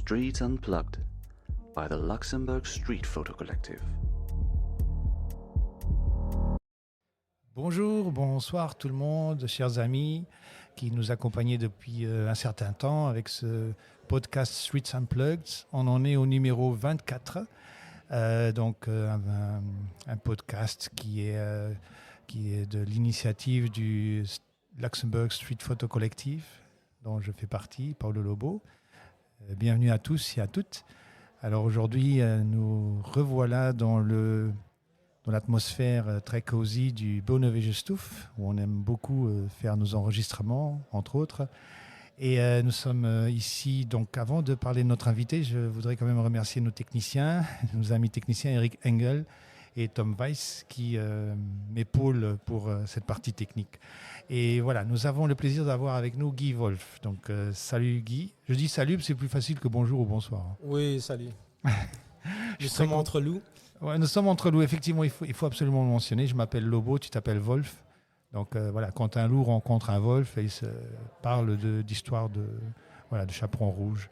Streets Unplugged by the Luxembourg Street Photo Collective. Bonjour, bonsoir tout le monde, chers amis qui nous accompagnaient depuis un certain temps avec ce podcast Streets Unplugged. On en est au numéro 24, un podcast qui est de l'initiative du Luxembourg Street Photo Collective, dont je fais partie, Paulo Lobo. Bienvenue à tous et à toutes. Alors aujourd'hui, nous revoilà dans l'atmosphère très cosy du Bonneville-Stuf, où on aime beaucoup faire nos enregistrements, entre autres. Et nous sommes ici, donc avant de parler de notre invité, je voudrais quand même remercier nos techniciens, nos amis techniciens Eric Engel et Tom Weiss, qui m'épaulent pour cette partie technique. Et voilà, nous avons le plaisir d'avoir avec nous Guy Wolf. Donc salut Guy. Je dis salut, c'est plus facile que bonjour ou bonsoir. Oui, salut. Nous sommes entre loups. Ouais, nous sommes entre loups, effectivement, il faut absolument le mentionner. Je m'appelle Lobo, tu t'appelles Wolf. Donc voilà, quand un loup rencontre un Wolf, il se parle d'histoire de chaperon rouge.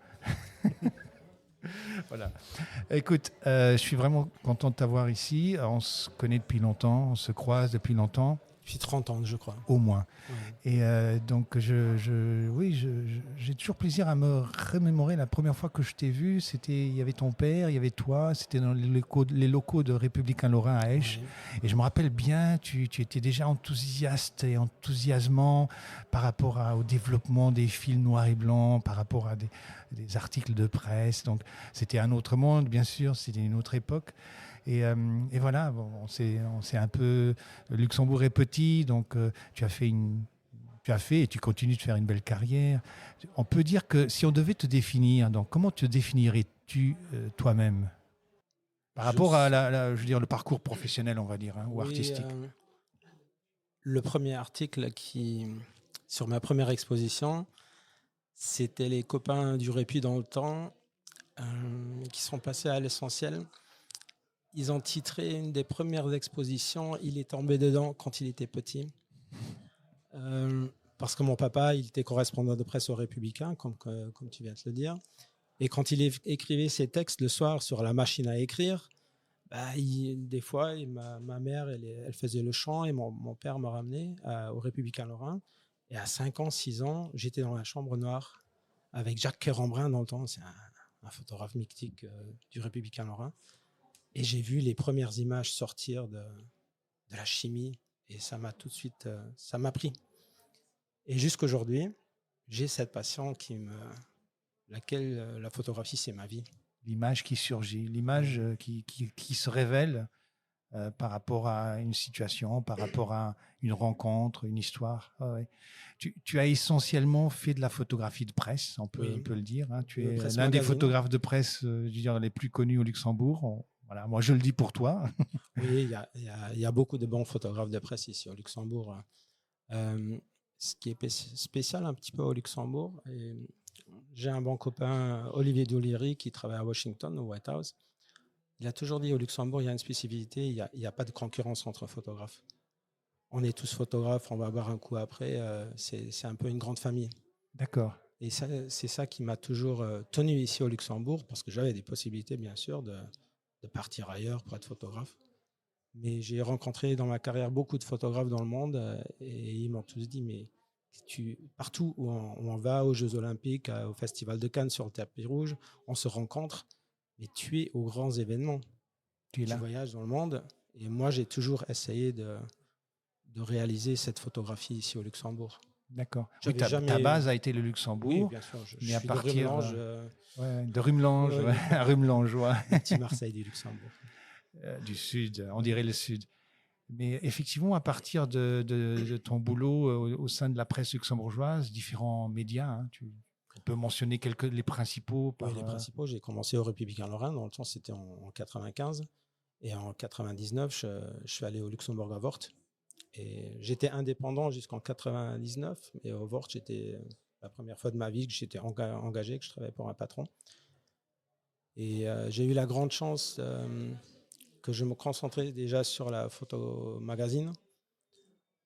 Voilà. Écoute, je suis vraiment content de t'avoir ici. On se connaît depuis longtemps, on se croise depuis longtemps. Depuis 30 ans, je crois. Au moins. Ouais. Et donc, j'ai toujours plaisir à me remémorer la première fois que je t'ai vu. Il y avait ton père, il y avait toi. C'était dans les locaux de Républicain Lorrain à Esch. Ouais. Et je me rappelle bien, tu étais déjà enthousiaste et enthousiasmant par rapport au développement des films noirs et blancs, par rapport à des articles de presse. Donc, c'était un autre monde, bien sûr. C'était une autre époque. Et voilà, bon, on sait un peu. Le Luxembourg est petit, donc tu as fait et tu continues de faire une belle carrière. On peut dire que si on devait te définir, donc comment te définirais-tu toi-même par rapport à le parcours professionnel, on va dire, ou artistique? Le premier article sur ma première exposition, c'était les copains du Répit dans le temps qui sont passés à l'essentiel. Ils ont titré une des premières expositions « Il est tombé dedans quand il était petit ». Parce que mon papa, il était correspondant de presse au Républicain, comme tu viens de le dire. Et quand il écrivait ses textes le soir sur la machine à écrire, des fois, ma mère, elle faisait le chant et mon père me ramenait au Républicain Lorrain. Et à 5 ans, 6 ans, j'étais dans la chambre noire avec Jacques Quérembrun dans le temps. C'est un photographe mythique du Républicain Lorrain. Et j'ai vu les premières images sortir de la chimie et ça m'a tout de suite, ça m'a pris. Et jusqu'aujourd'hui, j'ai cette passion laquelle la photographie, c'est ma vie. L'image qui surgit, l'image qui se révèle par rapport à une situation, par rapport à une rencontre, une histoire. Ah ouais. Tu as essentiellement fait de la photographie de presse, on peut le dire. Hein. Tu es l'un des photographes de presse les plus connus au Luxembourg. Voilà, moi, je le dis pour toi. Oui, il y a beaucoup de bons photographes de presse ici au Luxembourg. Ce qui est spécial un petit peu au Luxembourg, j'ai un bon copain, Olivier Douliry, qui travaille à Washington, au White House. Il a toujours dit au Luxembourg, il y a une spécificité, il n'y a pas de concurrence entre photographes. On est tous photographes, on va boire un coup après. C'est un peu une grande famille. D'accord. Et c'est ça qui m'a toujours tenu ici au Luxembourg, parce que j'avais des possibilités, bien sûr, de partir ailleurs pour être photographe. Mais j'ai rencontré dans ma carrière beaucoup de photographes dans le monde et ils m'ont tous dit, mais partout où on va, aux Jeux Olympiques, au Festival de Cannes, sur le tapis rouge, on se rencontre, mais tu es aux grands événements. Tu voyages dans le monde. Et moi, j'ai toujours essayé de réaliser cette photographie ici au Luxembourg. D'accord. Oui, ta base a été le Luxembourg. Oui, bien sûr. Je suis de Rumelange. De Rumelange, à Rumelangeois. Petit Marseille du Luxembourg. Du sud, on dirait le sud. Mais effectivement, à partir de ton boulot au sein de la presse luxembourgeoise, différents médias, hein, tu peux mentionner les principaux. Oui, les principaux. J'ai commencé au Républicain Lorrain, dans le temps c'était en 95. Et en 99, je suis allé au Luxembourg à Vort. Et j'étais indépendant jusqu'en 99. Et au Vort, c'était la première fois de ma vie que j'étais engagé, que je travaillais pour un patron. Et j'ai eu la grande chance que je me concentrais déjà sur la photo magazine.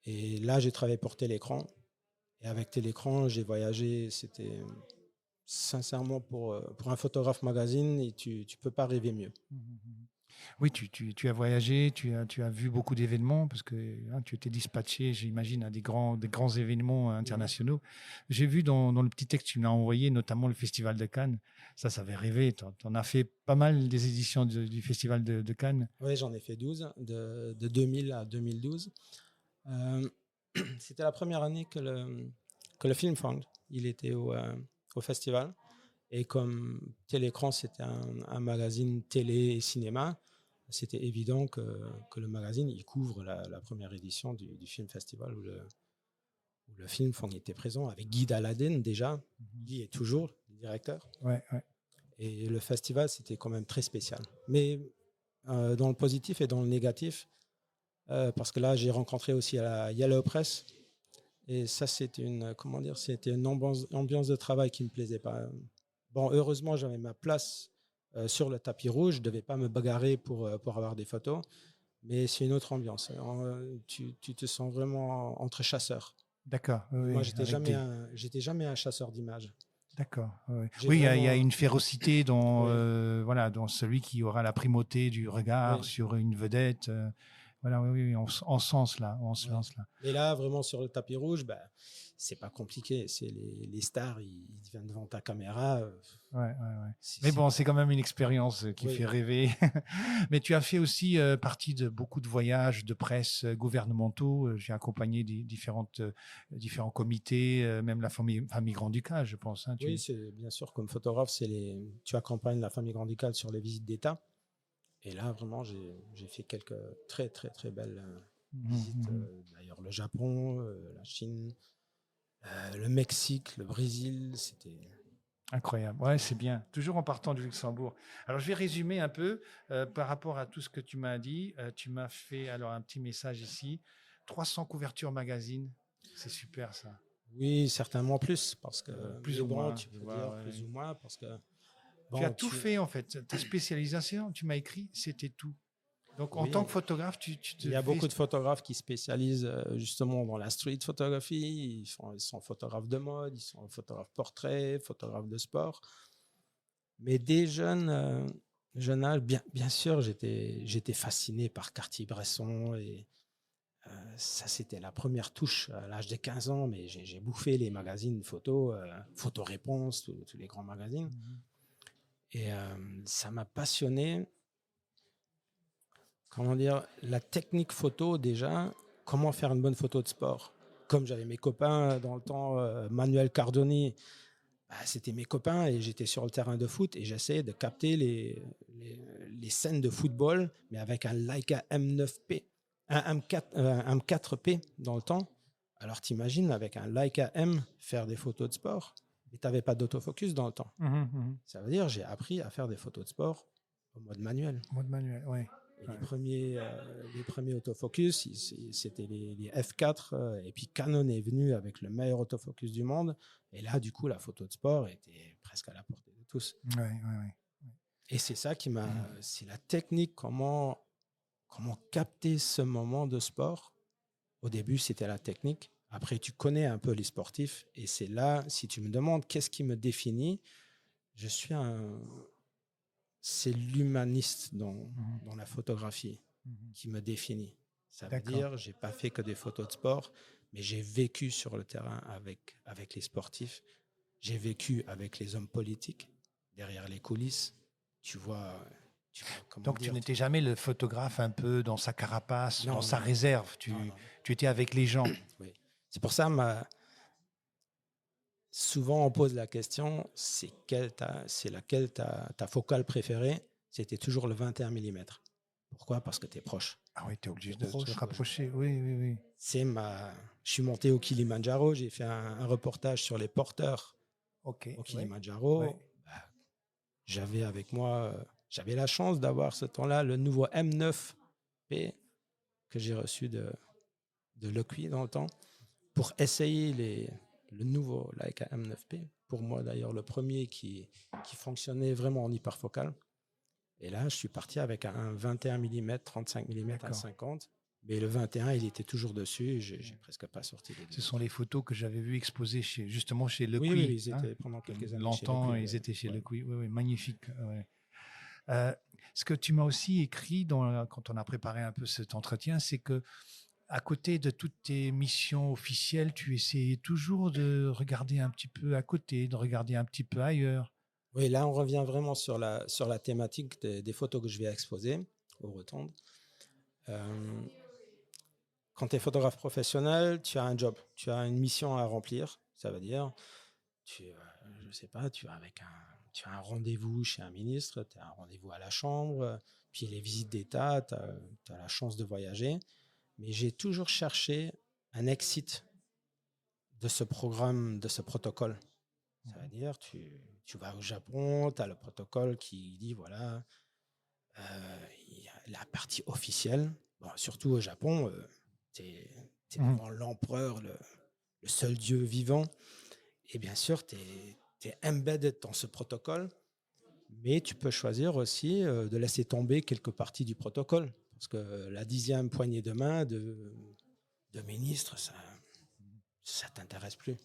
Et là, j'ai travaillé pour Télécran. Et avec Télécran, j'ai voyagé. C'était sincèrement, pour un photographe magazine, et tu ne peux pas rêver mieux. Oui, tu as voyagé, tu as vu beaucoup d'événements parce que hein, tu étais dispatché, j'imagine, à des grands événements internationaux. J'ai vu dans le petit texte que tu m'as envoyé, notamment le Festival de Cannes. Ça fait rêver. Tu en as fait pas mal des éditions du Festival de Cannes. Oui, j'en ai fait 12, de 2000 à 2012. C'était la première année que le Film Fund, il était au festival. Et comme Télécran, c'était un magazine télé et cinéma, c'était évident que le magazine il couvre la première édition du Film Festival où le Film Fund était présent avec Guy Daladen déjà. Guy est toujours le directeur. Ouais. Et le festival, c'était quand même très spécial. Mais dans le positif et dans le négatif, parce que là, j'ai rencontré aussi à la Yellow Press. Et ça, c'était une ambiance de travail qui ne me plaisait pas. Bon, heureusement, j'avais ma place sur le tapis rouge. Je ne devais pas me bagarrer pour avoir des photos. Mais c'est une autre ambiance. Tu te sens vraiment entre chasseurs. D'accord. Moi, j'étais jamais un chasseur d'images. D'accord. Oui, J'ai il y a vraiment- une férocité dans, Oui. dans celui qui aura la primauté du regard Oui. sur une vedette. Voilà, oui, on sent cela. Ouais. Mais là, vraiment, sur le tapis rouge, c'est pas compliqué. C'est les stars, ils viennent devant ta caméra. Ouais. Mais bon, c'est quand même une expérience qui Oui. fait rêver. Mais tu as fait aussi partie de beaucoup de voyages de presse gouvernementaux. J'ai accompagné différents comités, même la famille Grand-Ducal, je pense. Hein, Oui, c'est bien sûr, comme photographe, tu accompagnes la famille Grand-Ducal sur les visites d'État. Et là, vraiment, j'ai fait quelques très, très, très belles visites. D'ailleurs, le Japon, la Chine, le Mexique, le Brésil, c'était... Incroyable. Ouais, c'est bien. Toujours en partant du Luxembourg. Alors, je vais résumer un peu par rapport à tout ce que tu m'as dit. Tu m'as fait alors un petit message ici. 300 couvertures magazine. C'est super, ça. Oui, certainement plus, parce que... Plus ou moins. Tu peux dire plus ou moins, parce que... Tu as tout fait, en fait. Ta spécialisation, tu m'as écrit, c'était tout. Donc, en tant que photographe, tu il y a beaucoup de photographes qui spécialisent justement dans la street photographie. Ils sont photographes de mode, ils sont photographes portraits, photographes de sport. Mais dès jeune âge, bien sûr, j'étais fasciné par Cartier-Bresson. Et ça, c'était la première touche à l'âge de 15 ans. Mais j'ai bouffé les magazines photo, Photo Réponse, tous les grands magazines. Et ça m'a passionné. Comment dire, la technique photo déjà, comment faire une bonne photo de sport. Comme j'avais mes copains dans le temps, Manuel Cardoni, c'était mes copains et j'étais sur le terrain de foot et j'essayais de capter les scènes de football, mais avec un Leica M9P, un M4P dans le temps. Alors t'imagines avec un Leica M faire des photos de sport, mais t'avais pas d'autofocus dans le temps. Ça veut dire j'ai appris à faire des photos de sport au mode manuel. Mode manuel, oui. Et les premiers autofocus, c'était les F4. Et puis Canon est venu avec le meilleur autofocus du monde. Et là, du coup, la photo de sport était presque à la portée de tous. Ouais. Et c'est ça c'est la technique, comment capter ce moment de sport. Au début, c'était la technique. Après, tu connais un peu les sportifs. Et c'est là, si tu me demandes qu'est-ce qui me définit, c'est l'humaniste dans la photographie qui me définit. Ça veut dire, j'ai pas fait que des photos de sport, mais j'ai vécu sur le terrain avec les sportifs. J'ai vécu avec les hommes politiques, derrière les coulisses. Tu vois donc tu n'étais jamais le photographe un peu dans sa carapace, dans sa réserve. Tu étais avec les gens. Oui. C'est pour ça, souvent, on pose la question, c'est laquelle ta focale préférée? C'était toujours le 21 mm. Pourquoi? Parce que tu es proche. Ah oui, tu es obligé de te rapprocher. Oui. Je suis monté au Kilimandjaro, j'ai fait un reportage sur les porteurs au Kilimandjaro. Ouais. J'avais avec moi, j'avais la chance d'avoir ce temps-là le nouveau M9P que j'ai reçu de Lequi dans le temps pour essayer le nouveau Leica M9P. Pour moi, d'ailleurs, le premier qui fonctionnait vraiment en hyperfocal. Et là, je suis parti avec un 21 mm, 35 mm à 50. Mais le 21, il était toujours dessus. Et j'ai presque pas sorti les deux. Ce sont les photos que j'avais vues exposées justement chez Le Oui, Cuy. oui, ils étaient pendant quelques années chez Le Longtemps, Cuy, ils ouais. étaient chez Ouais. Le Cuy. Oui, oui, magnifique. Ouais. Ce que tu m'as aussi écrit quand on a préparé un peu cet entretien, c'est que à côté de toutes tes missions officielles, tu essayais toujours de regarder un petit peu à côté, de regarder un petit peu ailleurs. Oui, là, on revient vraiment sur la thématique des photos que je vais exposer au Rotonde. Quand tu es photographe professionnel, tu as un job, tu as une mission à remplir. Ça veut dire, je sais pas, tu as un rendez-vous chez un ministre, tu as un rendez-vous à la chambre, puis les visites d'État, tu as la chance de voyager. Mais j'ai toujours cherché un exit de ce programme, de ce protocole. Ça veut dire, tu vas au Japon, tu as le protocole qui dit, voilà, il y a la partie officielle. Bon, surtout au Japon, tu es devant l'empereur, le seul dieu vivant. Et bien sûr, tu es embedded dans ce protocole, mais tu peux choisir aussi de laisser tomber quelques parties du protocole. Parce que la 10e poignée de main de ministre, ça ne t'intéresse plus.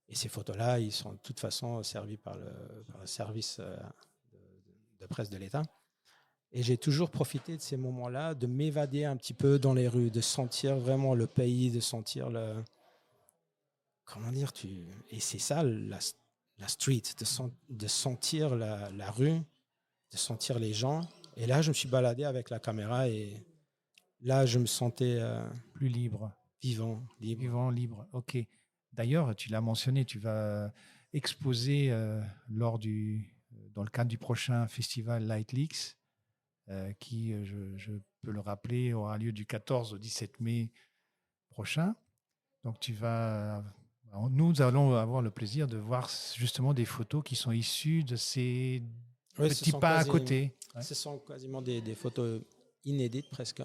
Et ces photos-là, ils sont de toute façon servis par le service de presse de l'État. Et j'ai toujours profité de ces moments-là, de m'évader un petit peu dans les rues, de sentir vraiment le pays, de sentir le... Comment dire Et c'est ça, la street, de sentir la rue, de sentir les gens. Et là, je me suis baladé avec la caméra et là, je me sentais Plus libre. vivant, libre. Vivant, libre. OK. D'ailleurs, tu l'as mentionné, tu vas exposer dans le cadre du prochain festival Light Leaks, qui, je peux le rappeler, aura lieu du 14 au 17 mai prochain. Donc, nous allons avoir le plaisir de voir justement des photos qui sont issues de ces petits pas à côté. Ouais. Ce sont quasiment des photos inédites presque.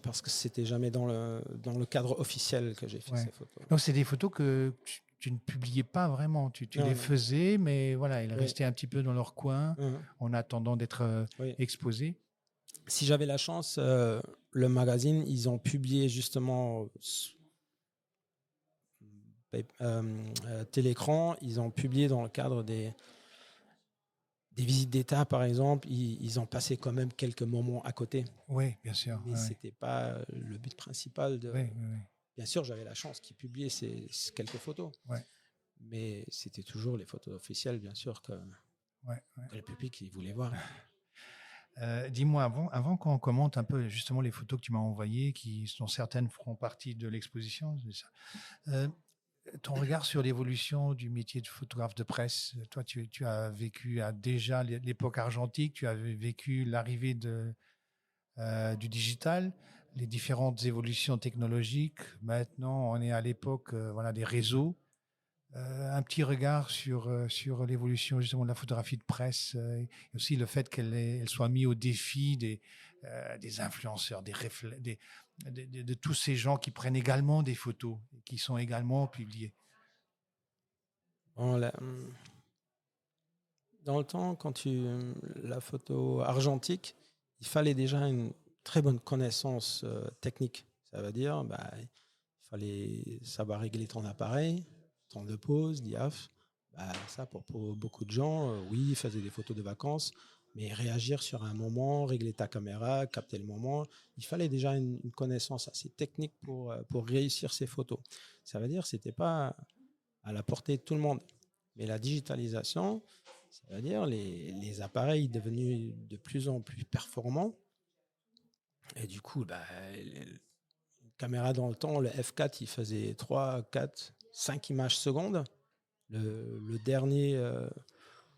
Parce que c'était jamais dans le cadre officiel que j'ai fait ces photos. Donc, c'est des photos que tu ne publiais pas vraiment. Tu les faisais, mais voilà, elles restaient un petit peu dans leur coin en attendant d'être exposées. Si j'avais la chance, le magazine, ils ont publié justement Télécran, ils ont publié dans le cadre des visites d'État, par exemple, ils ont passé quand même quelques moments à côté. Oui, bien sûr. Mais ce n'était pas le but principal. Bien sûr, j'avais la chance qu'ils publiaient ces quelques photos. Mais c'était toujours les photos officielles, bien sûr, que le public il voulait voir. Dis-moi, avant qu'on commente un peu justement les photos que tu m'as envoyées, dont certaines feront partie de l'exposition, ton regard sur l'évolution du métier de photographe de presse. Toi, tu as vécu déjà l'époque argentique, tu as vécu l'arrivée du digital, les différentes évolutions technologiques. Maintenant, on est à l'époque des réseaux. Un petit regard sur l'évolution justement de la photographie de presse et aussi le fait qu'elle soit mise au défi des influenceurs, de tous ces gens qui prennent également des photos et qui sont également publiées. Dans le temps, la photo argentique, il fallait déjà une très bonne connaissance technique. Ça veut dire, il fallait savoir régler ton appareil, temps de pause, diaph. Ça, pour beaucoup de gens, oui, ils faisaient des photos de vacances, mais réagir sur un moment, régler ta caméra, capter le moment, il fallait déjà une connaissance assez technique pour réussir ces photos. Ça veut dire que ce n'était pas à la portée de tout le monde. Mais la digitalisation, ça veut dire les appareils devenus de plus en plus performants. Et du coup, une caméra dans le temps, le F4, il faisait 3, 4, 5 images secondes. Le dernier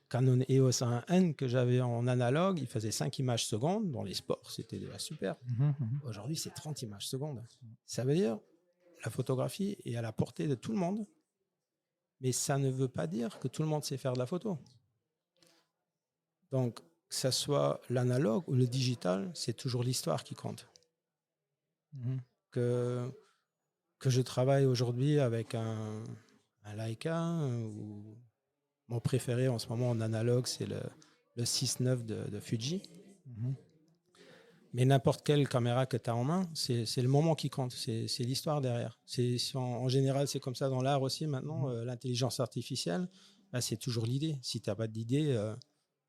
Canon EOS 1N que j'avais en analogue, il faisait 5 images secondes. Dans les sports, c'était déjà super. Aujourd'hui, c'est 30 images secondes. Ça veut dire la photographie est à la portée de tout le monde, mais ça ne veut pas dire que tout le monde sait faire de la photo. Donc, que ce soit l'analogue ou le digital, c'est toujours l'histoire qui compte. Que je travaille aujourd'hui avec un Leica, ou mon préféré en ce moment en analogue, c'est le 6.9 de Fuji. Mais n'importe quelle caméra que tu as en main, c'est le moment qui compte, c'est l'histoire derrière. En général, c'est comme ça dans l'art aussi maintenant. L'intelligence artificielle, bah, c'est toujours l'idée. Si tu n'as pas d'idée,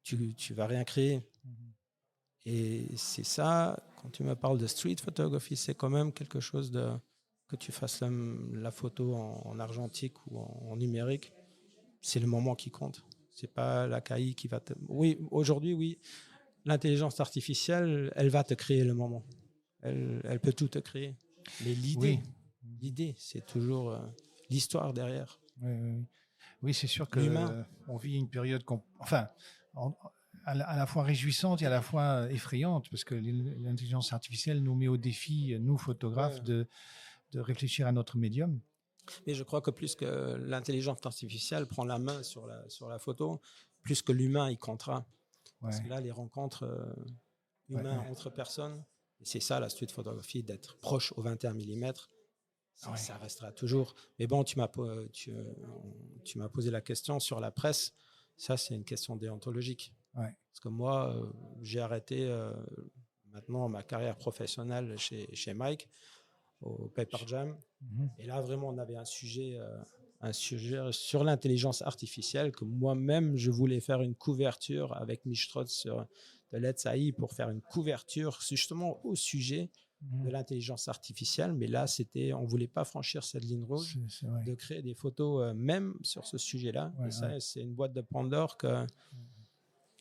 tu vas rien créer. Et c'est ça, quand tu me parles de street photography, c'est quand même quelque chose que tu fasses la photo en argentique ou en numérique, c'est le moment qui compte. C'est pas la KI qui va te... Oui, aujourd'hui, oui, l'intelligence artificielle, elle va te créer le moment. Elle peut tout te créer. Mais l'idée, c'est toujours l'histoire derrière. Oui, c'est sûr L'humain. qu'on vit une période à la fois réjouissante et à la fois effrayante, parce que l'intelligence artificielle nous met au défi, nous photographes, de réfléchir à notre médium. Mais je crois que plus que l'intelligence artificielle prend la main sur la photo, plus que l'humain y comptera. Parce que là, les rencontres humaines entre personnes, c'est ça la street photography, d'être proche au 21 mm. Ça restera toujours. Mais bon, tu m'as posé la question sur la presse. Ça, c'est une question déontologique. Parce que moi, j'ai arrêté maintenant ma carrière professionnelle chez Mike au Paper Jam. Et là, vraiment, on avait un sujet sur l'intelligence artificielle que moi-même, je voulais faire une couverture avec Mistrod de Let's AI pour faire une couverture justement au sujet de l'intelligence artificielle. Mais là, on ne voulait pas franchir cette ligne rouge de créer des photos même sur ce sujet-là. Et ça, c'est une boîte de Pandore que...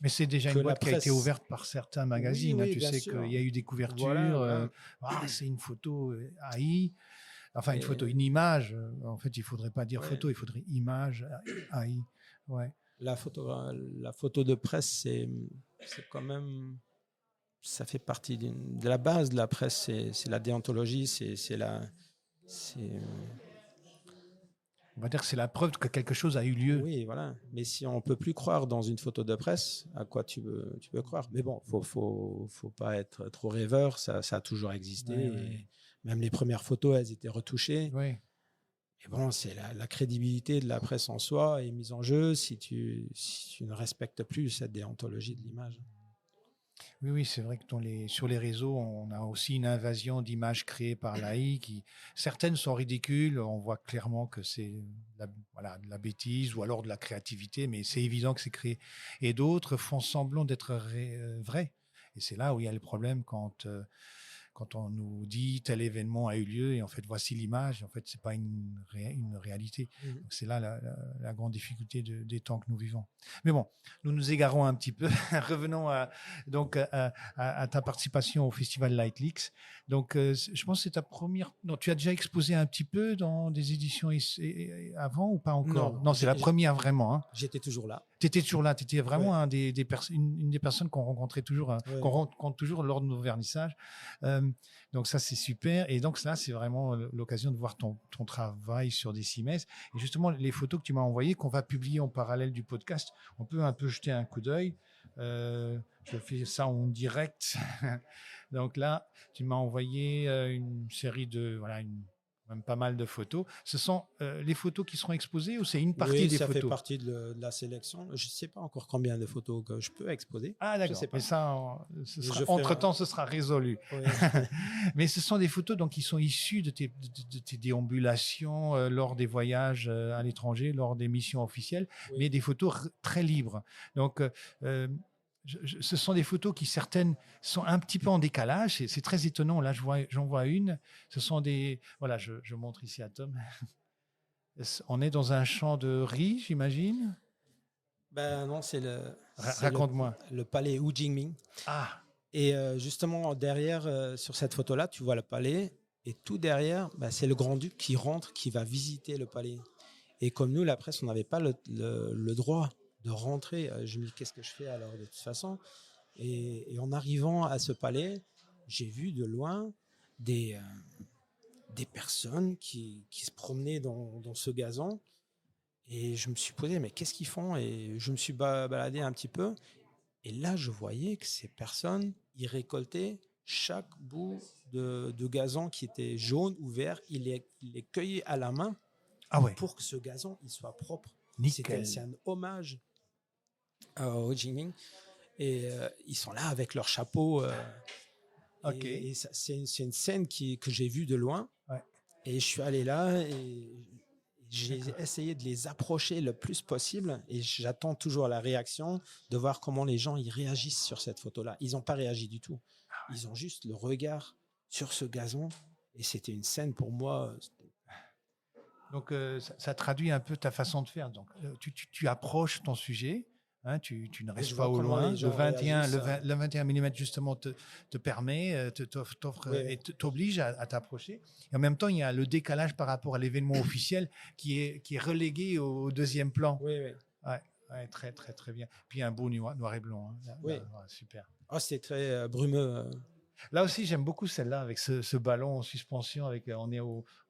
Mais c'est déjà une boîte qui a été ouverte par certains magazines. Tu sais qu'il y a eu des couvertures. C'est une photo AI. Enfin, une image. En fait, il ne faudrait pas dire photo, il faudrait image AI. La photo de presse, c'est quand même... Ça fait partie de la base de la presse. C'est la déontologie, on va dire que c'est la preuve que quelque chose a eu lieu. Oui, voilà. Mais si on ne peut plus croire dans une photo de presse, à quoi tu peux croire? Mais bon, faut pas être trop rêveur. Ça a toujours existé. Et même les premières photos, elles étaient retouchées. Mais bon, c'est la crédibilité de la presse en soi est mise en jeu si tu ne respectes plus cette déontologie de l'image. Oui, c'est vrai que sur les réseaux, on a aussi une invasion d'images créées par l'AI certaines sont ridicules, on voit clairement que c'est de la bêtise ou alors de la créativité, mais c'est évident que c'est créé. Et d'autres font semblant d'être vraies. Et c'est là où il y a le problème quand on nous dit tel événement a eu lieu et en fait voici l'image, et en fait c'est pas une réalité. Donc c'est là la grande difficulté des temps que nous vivons. Mais bon, nous nous égarons un petit peu. Revenons à ta participation au festival Light Leaks. Donc je pense que c'est ta première. Non, tu as déjà exposé un petit peu dans des éditions avant ou pas encore? Non, c'est la première vraiment. Hein. J'étais toujours là. Tu étais toujours là, tu étais vraiment une des personnes qu'on rencontrait toujours, qu'on rencontre toujours lors de nos vernissages. Donc ça, c'est super. Et donc là, c'est vraiment l'occasion de voir ton travail sur des cimaises. Et justement, les photos que tu m'as envoyées, qu'on va publier en parallèle du podcast, on peut un peu jeter un coup d'œil. Je fais ça en direct. Donc là, tu m'as envoyé une série de... même pas mal de photos. Ce sont les photos qui seront exposées ou c'est une partie des photos? Ça fait partie de la sélection. Je ne sais pas encore combien de photos que je peux exposer. Ah d'accord, mais ça, entre-temps, ce sera résolu. Oui. Mais ce sont des photos donc, qui sont issues de tes déambulations lors des voyages à l'étranger, lors des missions officielles, mais des photos très libres. Donc, ce sont des photos qui, certaines, sont un petit peu en décalage. C'est très étonnant. Là, j'en vois une. Ce sont des... Voilà, je montre ici à Tom. On est dans un champ de riz, j'imagine? Ben non, c'est Raconte-moi. Le palais Wu Jingming. Ah. Et justement, derrière, sur cette photo-là, tu vois le palais. Et tout derrière, c'est le grand-duc qui rentre, qui va visiter le palais. Et comme nous, la presse, on n'avait pas le droit de rentrer. Je me dis, qu'est-ce que je fais alors de toute façon? Et en arrivant à ce palais, j'ai vu de loin des personnes qui se promenaient dans ce gazon. Et je me suis posé, mais qu'est-ce qu'ils font? Et je me suis baladé un petit peu. Et là, je voyais que ces personnes, ils récoltaient chaque bout de gazon qui était jaune ou vert. Ils les cueillaient à la main pour que ce gazon il soit propre. C'est un hommage au Jingming. Et ils sont là avec leur chapeau Ok. Et c'est une scène que j'ai vue de loin. Ouais. Et je suis allé là et j'ai essayé de les approcher le plus possible. Et j'attends toujours la réaction, de voir comment les gens ils réagissent sur cette photo-là. Ils n'ont pas réagi du tout. Ils ont juste le regard sur ce gazon. Et c'était une scène pour moi. Donc, ça traduit un peu ta façon de faire. Donc, tu approches ton sujet, hein, tu ne Et restes je pas vois au comment loin. les gens réagissent. Le 21 mm, justement, te permet, t'offre Oui. et t'oblige à t'approcher. Et en même temps, il y a le décalage par rapport à l'événement officiel qui est relégué au deuxième plan. Oui, oui. Ouais, très, très, très bien. Puis un beau noir et blanc. Hein. Oui. Ouais, super. Oh, c'est très brumeux. Là aussi, j'aime beaucoup celle-là avec ce ballon en suspension. On est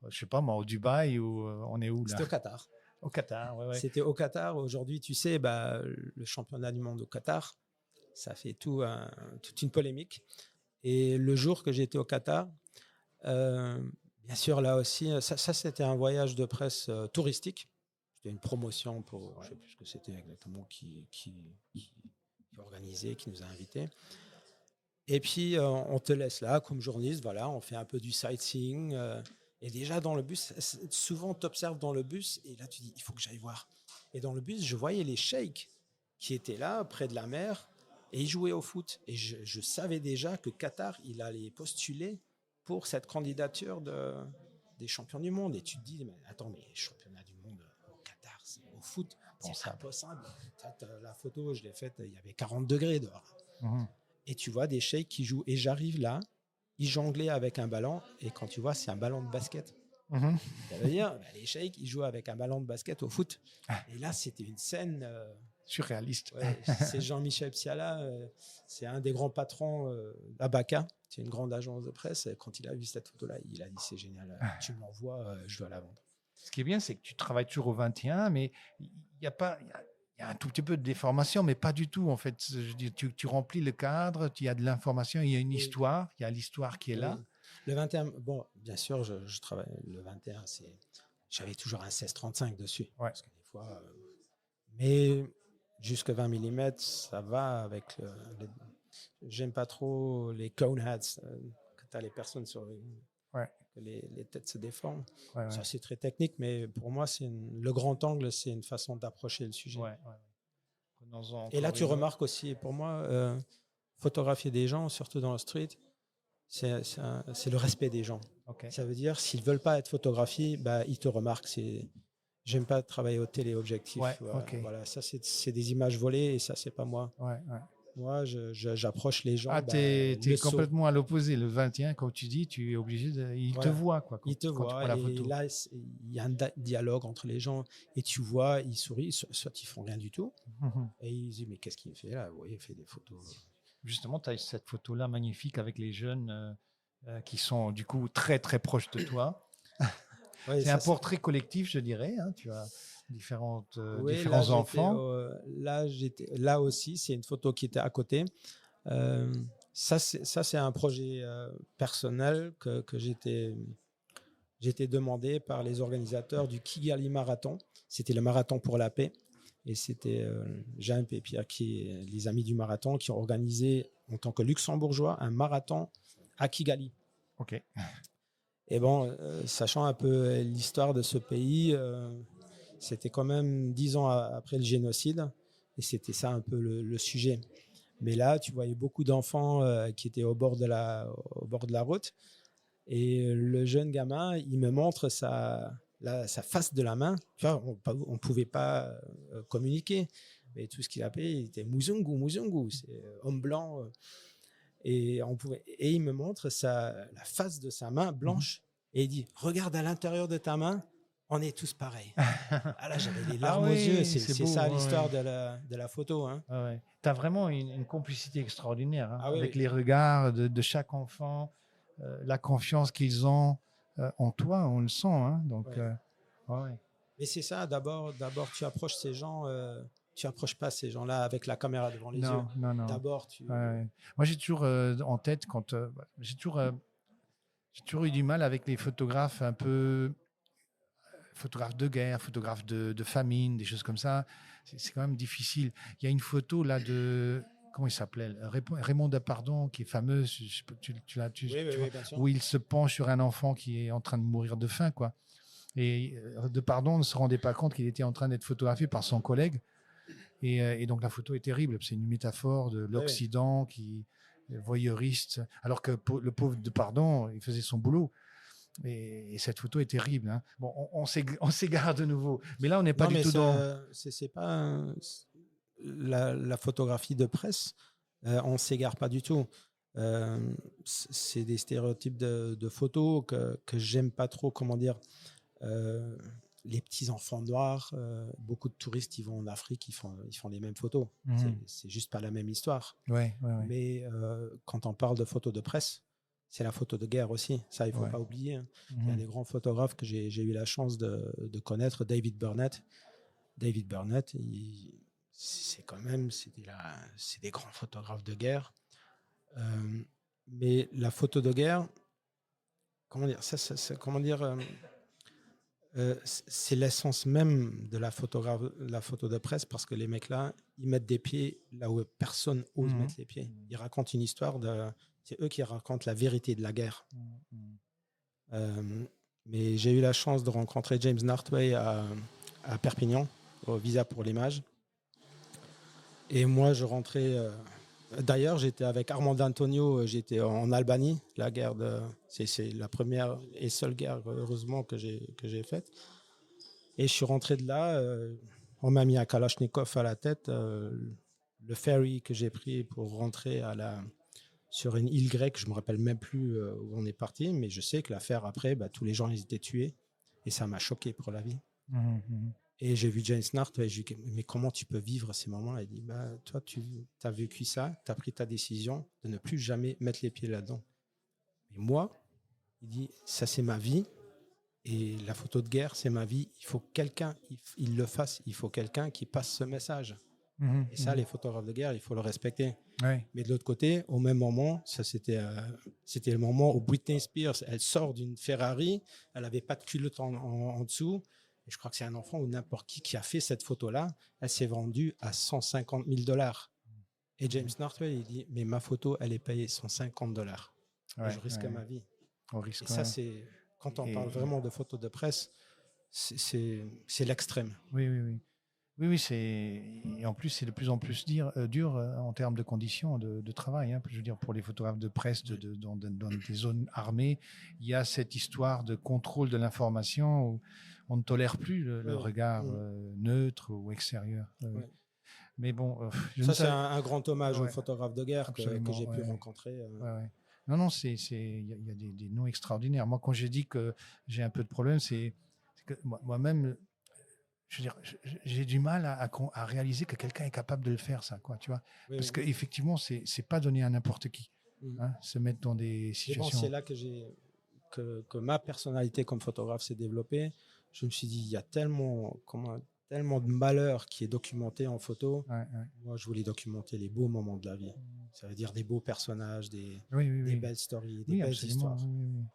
je sais pas moi, au Dubaï ou on est où là? C'était au Qatar. Au Qatar, ouais. C'était au Qatar. Aujourd'hui, tu sais, le championnat du monde au Qatar, ça fait toute une polémique. Et le jour que j'étais au Qatar, bien sûr, là aussi, ça c'était un voyage de presse touristique. C'était une promotion pour, je ne sais plus ce que c'était exactement, qui organisait, qui nous a invités. Et puis, on te laisse là, comme journaliste, voilà, on fait un peu du sightseeing. Et déjà, dans le bus, souvent, tu observes dans le bus, et là, tu dis, il faut que j'aille voir. Et dans le bus, je voyais les sheikhs qui étaient là, près de la mer, et ils jouaient au foot. Et je savais déjà que Qatar, il allait postuler pour cette candidature des champions du monde. Et tu te dis, mais attends, mais championnat du monde au Qatar, c'est au foot, c'est impossible. La photo, je l'ai faite, il y avait 40 degrés dehors. Mmh. Et tu vois des sheikhs qui jouent. Et j'arrive là, ils jonglaient avec un ballon. Et quand tu vois, c'est un ballon de basket. Mmh. Ça veut dire, les sheikhs, ils jouent avec un ballon de basket au foot. Et là, c'était une scène... surréaliste. Ouais, c'est Jean-Michel Psiala, c'est un des grands patrons d'Abaca. C'est une grande agence de presse. Et quand il a vu cette photo-là, il a dit, c'est génial, tu me l'envoies, je dois la vendre. Ce qui est bien, c'est que tu travailles toujours au 21, mais il y a pas... Il y a un tout petit peu de déformation, mais pas du tout, en fait. Je veux dire, tu remplis le cadre, il y a de l'information, il y a une histoire, il y a l'histoire qui est là. Le 21, bon, bien sûr, je travaille. Le 21, j'avais toujours un 16-35 dessus. Ouais. Parce que des fois, mais jusqu'à 20 mm, ça va avec j'aime pas trop les cone hats, que tu as les personnes sur que les têtes se déforment. Ouais. Ça, c'est très technique, mais pour moi, le grand angle, c'est une façon d'approcher le sujet. Ouais. Et là, tu remarques aussi, pour moi, photographier des gens, surtout dans le street, c'est le respect des gens. Okay. Ça veut dire, s'ils ne veulent pas être photographiés, ils te remarquent. J'aime pas travailler au téléobjectif. Voilà, ça, c'est des images volées et ça, c'est pas moi. Ouais. Moi, j'approche les gens. Tu es complètement à l'opposé. Le 21, comme tu dis, tu es obligé il te voit. Il te voit. Et là, il y a un dialogue entre les gens. Et tu vois, ils sourient. Soit ils font rien du tout. Et ils disent, mais qu'est-ce qu'il fait là? Oui, il fait des photos. Justement, tu as cette photo-là magnifique avec les jeunes qui sont du coup très, très proches de toi. C'est un portrait collectif, je dirais. Hein. Tu as différents enfants. Là aussi, c'est une photo qui était à côté. Ça, c'est un projet personnel que j'étais demandé par les organisateurs du Kigali Marathon. C'était le marathon pour la paix. Et c'était Jimp et Pierre, les amis du marathon, qui ont organisé, en tant que luxembourgeois, un marathon à Kigali. OK. Et bon, sachant un peu l'histoire de ce pays, c'était quand même 10 ans après le génocide. Et c'était ça un peu le sujet. Mais là, tu voyais beaucoup d'enfants qui étaient au bord de la route. Et le jeune gamin, il me montre sa face de la main. Tu vois, on ne pouvait pas communiquer. Mais tout ce qu'il appelait, il était Muzungu, c'est homme blanc. Et il me montre la face de sa main blanche. Et il dit, regarde à l'intérieur de ta main, on est tous pareils. Là, j'avais les larmes aux yeux. C'est beau, ça l'histoire de la photo. Hein. Tu as vraiment une complicité extraordinaire avec les regards de chaque enfant, la confiance qu'ils ont en toi, on le sent. Hein. Donc, Mais c'est ça, d'abord, tu approches ces gens, tu n'approches pas ces gens-là avec la caméra devant les yeux. Non. D'abord, Moi, j'ai toujours en tête, j'ai toujours eu du mal avec les photographes un peu... photographes de guerre, photographes de famine, des choses comme ça. C'est quand même difficile. Il y a une photo là comment il s'appelait, Raymond Depardon, qui est fameux, je sais pas, Oui, vois, bien sûr. où il se penche sur un enfant qui est en train de mourir de faim, quoi. Et Depardon ne se rendait pas compte qu'il était en train d'être photographié par son collègue. Et donc la photo est terrible. C'est une métaphore de l'Occident qui est voyeuriste, alors que le pauvre Depardon, il faisait son boulot. Et cette photo est terrible. Hein. Bon, on s'égare de nouveau. Mais là, on n'est pas du tout dans... C'est pas la photographie de presse. On ne s'égare pas du tout. C'est des stéréotypes de photos que j'aime pas trop, comment dire. Les petits enfants noirs, beaucoup de touristes, ils vont en Afrique, ils font les mêmes photos. C'est juste pas la même histoire. Ouais. Mais quand on parle de photos de presse, c'est la photo de guerre aussi. Ça, il ne faut pas oublier. Hein. Il y a des grands photographes que j'ai eu la chance de connaître. David Burnett, c'est des grands photographes de guerre. Mais la photo de guerre, comment dire, c'est l'essence même de la photo de presse, parce que les mecs là, ils mettent des pieds là où personne ose mettre les pieds. Ils racontent une histoire c'est eux qui racontent la vérité de la guerre. Mais j'ai eu la chance de rencontrer James Nartwey à Perpignan, au Visa pour l'image. Et moi, je rentrais. D'ailleurs, j'étais avec Armando Antonio, j'étais en Albanie. C'est la première et seule guerre, heureusement, que j'ai faite. Et je suis rentré de là. On m'a mis un Kalachnikov à la tête. Le ferry que j'ai pris pour rentrer sur une île grecque, je ne me rappelle même plus où on est parti, mais je sais que l'affaire après, tous les gens ils étaient tués. Et ça m'a choqué pour la vie. Et j'ai vu James Nartwey, et je lui ai dit, mais comment tu peux vivre ces moments-là? Il dit, toi, tu as vécu ça, tu as pris ta décision de ne plus jamais mettre les pieds là-dedans. Mais moi, il dit, ça c'est ma vie, et la photo de guerre, c'est ma vie. Il faut quelqu'un, il le fasse, il faut quelqu'un qui passe ce message. Et ça, les photographes de guerre, il faut le respecter. Mais de l'autre côté, au même moment, ça c'était le moment où Britney Spears, elle sort d'une Ferrari, elle n'avait pas de culotte en dessous. Et je crois que c'est un enfant ou n'importe qui a fait cette photo-là. Elle s'est vendue à $150,000. Et James Nartwey, il dit, mais ma photo, elle est payée $150. Je risque ma vie. Et ça, c'est quand on parle vraiment de photos de presse, c'est l'extrême. Oui, et en plus, c'est de plus en plus dur en termes de conditions de travail. Hein. Je veux dire, pour les photographes de presse dans des zones armées, il y a cette histoire de contrôle de l'information où on ne tolère plus le regard neutre ou extérieur. Mais bon, c'est un grand hommage aux photographes de guerre que j'ai pu rencontrer. Non, il y a des noms extraordinaires. Moi, quand j'ai dit que j'ai un peu de problème, c'est que moi-même, je veux dire, j'ai du mal à réaliser que quelqu'un est capable de le faire, ça, quoi, tu vois. Parce qu'effectivement, c'est pas donné à n'importe qui, hein, se mettre dans des situations. C'est là que ma personnalité comme photographe s'est développée. Je me suis dit, il y a tellement de malheur qui est documenté en photo. Moi, je voulais documenter les beaux moments de la vie. Ça veut dire des beaux personnages, des belles stories, des belles histoires.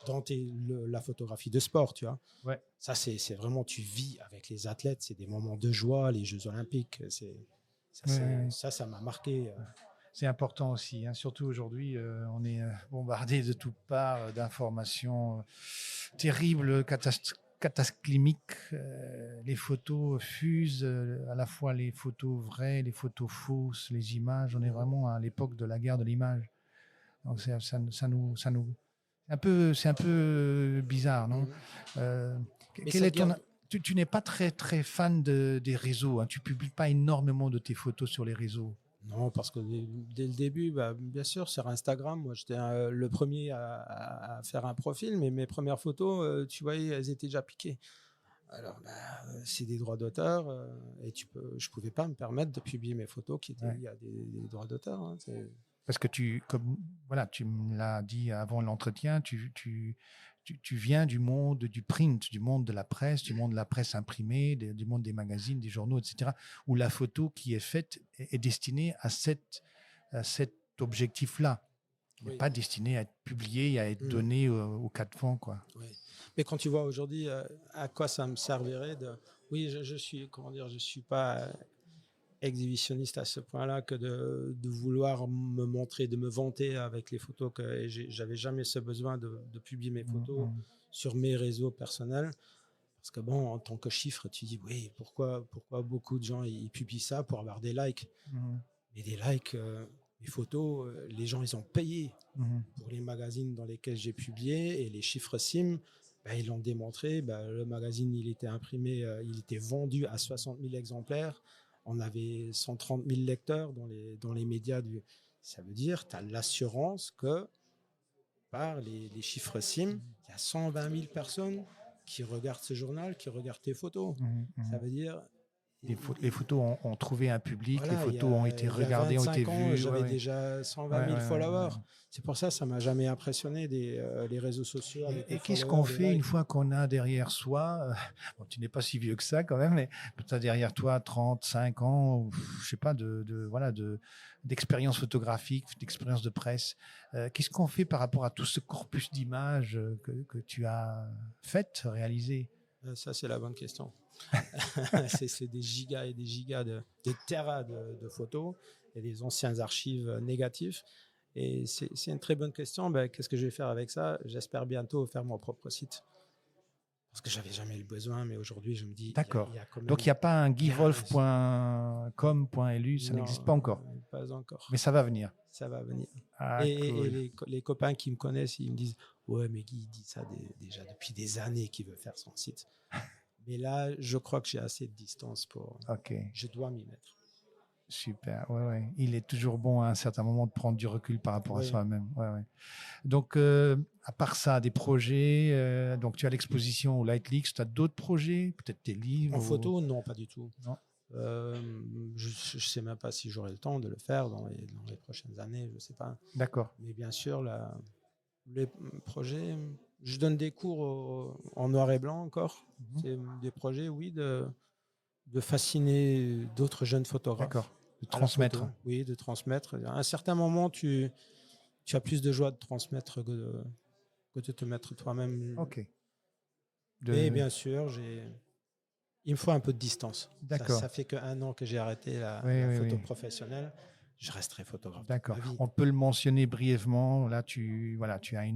Dans la photographie de sport, tu vois. Ça, c'est vraiment, tu vis avec les athlètes, c'est des moments de joie, les Jeux Olympiques. Ça m'a marqué. C'est important aussi, hein. Surtout aujourd'hui, on est bombardé de toutes parts d'informations terribles, cataclysmiques. Les photos fusent, à la fois les photos vraies, les photos fausses, les images. On est vraiment à l'époque de la guerre de l'image. Donc ça nous c'est un peu bizarre, non? Tu n'es pas très très fan des réseaux, hein. Tu publies pas énormément de tes photos sur les réseaux. Non, parce que dès le début, bien sûr, sur Instagram, moi j'étais le premier à faire un profil, mais mes premières photos, tu vois, elles étaient déjà piquées. Alors, c'est des droits d'auteur, et je pouvais pas me permettre de publier mes photos il y a des droits d'auteur. Hein, parce que tu me l'as dit avant l'entretien, tu viens du monde du print, du monde de la presse, du monde de la presse imprimée, du monde des magazines, des journaux, etc., où la photo qui est faite est destinée à cet objectif-là. Elle n'est pas destinée à être publiée, à être donnée aux quatre vents, quoi. Mais quand tu vois aujourd'hui à quoi ça me servirait je suis pas exhibitionniste à ce point-là que de vouloir me montrer, de me vanter avec les photos que j'avais jamais ce besoin de publier mes photos sur mes réseaux personnels. Parce que bon, en tant que chiffre, tu dis oui, pourquoi beaucoup de gens ils publient ça pour avoir des likes. Mais des likes, les photos, les gens ils ont payé pour les magazines dans lesquels j'ai publié et les chiffres SIM, ben, ils l'ont démontré. Ben, le magazine il était imprimé, il était vendu à 60 000 exemplaires. On avait 130 000 lecteurs dans les médias. Ça veut dire tu as l'assurance que par les chiffres SIM, il y a 120 000 personnes qui regardent ce journal, qui regardent tes photos. Ça veut dire... Les photos ont trouvé un public, Voilà, les photos ont été regardées, ont été vues. J'avais déjà 120 000 followers. C'est pour ça que ça m'a jamais impressionné les réseaux sociaux. Et qu'est-ce qu'on fait une fois qu'on a derrière soi, bon, tu n'es pas si vieux que ça quand même, mais tu as derrière toi 35 ans, je sais pas, d'expérience photographique, d'expérience de presse. Qu'est-ce qu'on fait par rapport à tout ce corpus d'images que tu as réalisé? Ça, c'est la bonne question. c'est des gigas et des gigas, des terras de photos et des anciennes archives négatives. Et c'est une très bonne question. Ben, qu'est-ce que je vais faire avec ça? J'espère bientôt faire mon propre site. Parce que j'avais jamais le besoin, mais aujourd'hui, je me dis... D'accord. Donc, il n'y a pas un guywolf.com.lu, ça n'existe pas encore? Pas encore. Mais ça va venir? Ça va venir. Ah, et cool. les copains qui me connaissent, ils me disent « Ouais, mais Guy, il dit ça déjà depuis des années qu'il veut faire son site. » Mais là, je crois que j'ai assez de distance pour... Ok. Je dois m'y mettre. Super, ouais. Il est toujours bon à un certain moment de prendre du recul par rapport à soi-même. Ouais. Donc, à part ça, des projets, donc tu as l'exposition au Light Leaks, tu as d'autres projets, peut-être tes livres? En photo, non, pas du tout. Non. Je ne sais même pas si j'aurai le temps de le faire dans les prochaines années, je ne sais pas. D'accord. Mais bien sûr, les projets, je donne des cours en noir et blanc encore. C'est des projets, oui, de fasciner d'autres jeunes photographes. D'accord, de transmettre. Oui, de transmettre. À un certain moment, tu as plus de joie de transmettre que de te mettre toi-même. Ok. Mais bien sûr, il me faut un peu de distance. D'accord. Ça fait qu'un an que j'ai arrêté la photo professionnelle. Je resterai photographe. D'accord. On peut le mentionner brièvement. Là, tu as un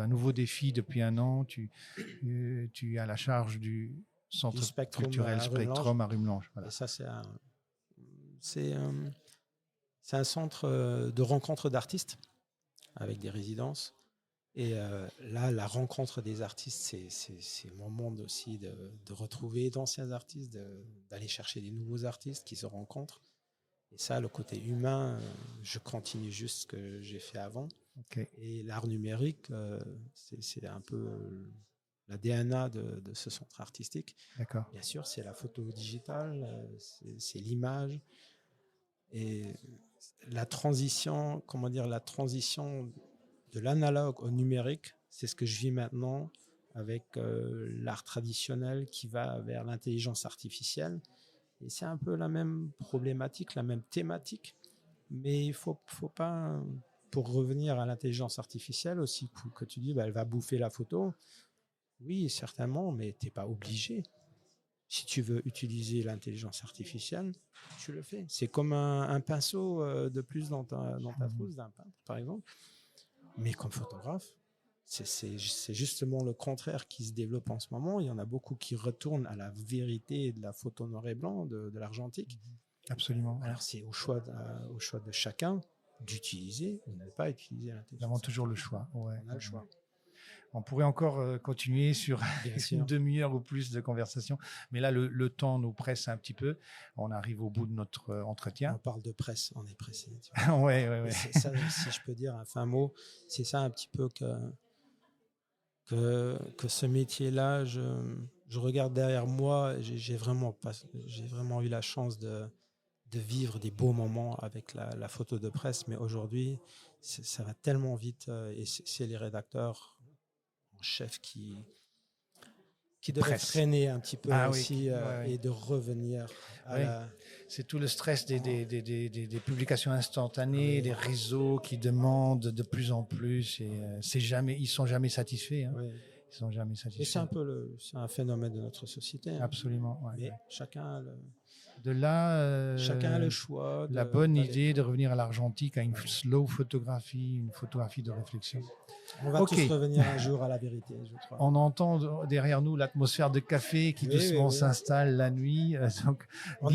nouveau défi depuis un an. Tu as la charge du Centre culturel Spectrum à Rumelange. Voilà. Et ça, c'est un centre de rencontre d'artistes avec des résidences. Et là, la rencontre des artistes, c'est mon monde aussi de retrouver d'anciens artistes, d'aller chercher des nouveaux artistes qui se rencontrent. Et ça, le côté humain, je continue juste ce que j'ai fait avant. Okay. Et l'art numérique, c'est un peu la DNA de ce centre artistique. D'accord. Bien sûr, c'est la photo digitale, c'est l'image. Et la transition de l'analogue au numérique, c'est ce que je vis maintenant avec l'art traditionnel qui va vers l'intelligence artificielle. Et c'est un peu la même problématique, la même thématique, mais il faut pas, pour revenir à l'intelligence artificielle aussi, que tu dis, elle va bouffer la photo. Oui, certainement, mais tu n'es pas obligé. Si tu veux utiliser l'intelligence artificielle, tu le fais. C'est comme un pinceau de plus dans ta trousse d'un peintre, par exemple. Mais comme photographe, c'est justement le contraire qui se développe en ce moment. Il y en a beaucoup qui retournent à la vérité de la photo noir et blanc, de l'argentique. Absolument. Alors c'est au choix de chacun d'utiliser ou de ne pas utiliser l'intelligence. Nous avons toujours le choix. Ouais. On a le choix. On pourrait encore continuer sur une demi-heure ou plus de conversation, mais là, le temps nous presse un petit peu. On arrive au bout de notre entretien. On parle de presse, on est pressé. Ouais. Ça, si je peux dire un fin mot, c'est ça un petit peu que ce métier-là, je regarde derrière moi, j'ai vraiment eu la chance de vivre des beaux moments avec la photo de presse, mais aujourd'hui, ça va tellement vite et c'est les rédacteurs en chef qui devraient freiner un petit peu aussi et de revenir à C'est tout le stress des publications instantanées, des réseaux qui demandent de plus en plus et ils sont jamais satisfaits. Hein. Ils sont jamais satisfaits. Et c'est un phénomène de notre société. Absolument. Mais chacun De là, Chacun a le choix. la bonne idée de revenir à l'argentique, à une slow photographie, une photographie de réflexion. On va tous revenir un jour à la vérité, je crois. On entend derrière nous l'atmosphère de café qui doucement s'installe la nuit. Donc, on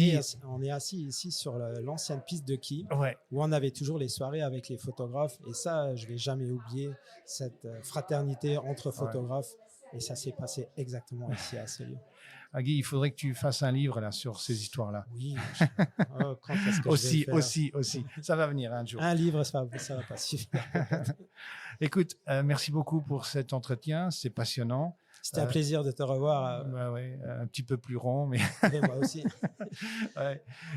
est assis ici sur l'ancienne piste de Quilles, où on avait toujours les soirées avec les photographes. Et ça, je ne vais jamais oublier cette fraternité entre photographes. Et ça s'est passé exactement ici à ce lieu. Guy, il faudrait que tu fasses un livre là sur ces histoires-là. Oui. Quand est-ce que je vais le faire? aussi. Ça va venir un jour. Un livre, ça va pas suffire. Écoute, merci beaucoup pour cet entretien. C'est passionnant. C'était un plaisir de te revoir. Un petit peu plus rond, mais et moi aussi.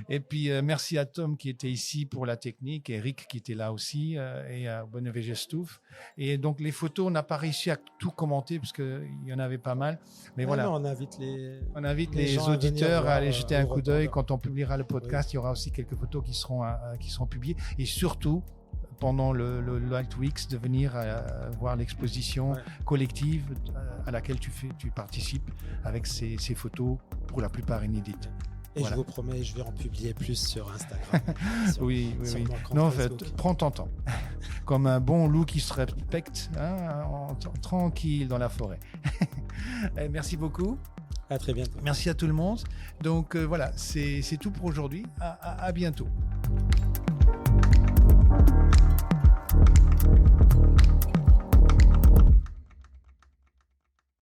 Et puis, merci à Tom qui était ici pour la technique, et Eric qui était là aussi, et à Bonnevege Stouff. Et donc, les photos, on n'a pas réussi à tout commenter parce qu'il y en avait pas mal. Mais voilà. Non, on invite les auditeurs à aller jeter un coup d'œil. Quand on publiera le podcast, il y aura aussi quelques photos qui seront publiées. Et surtout, pendant le Light Weeks, de venir voir l'exposition collective à laquelle tu participes avec ces photos, pour la plupart inédites. Et je vous promets, je vais en publier plus sur Instagram. Oui. Non, en fait, prends ton temps. Comme un bon loup qui se respecte, tranquille dans la forêt. Merci beaucoup. À très bientôt. Merci à tout le monde. Donc voilà, c'est tout pour aujourd'hui. À bientôt.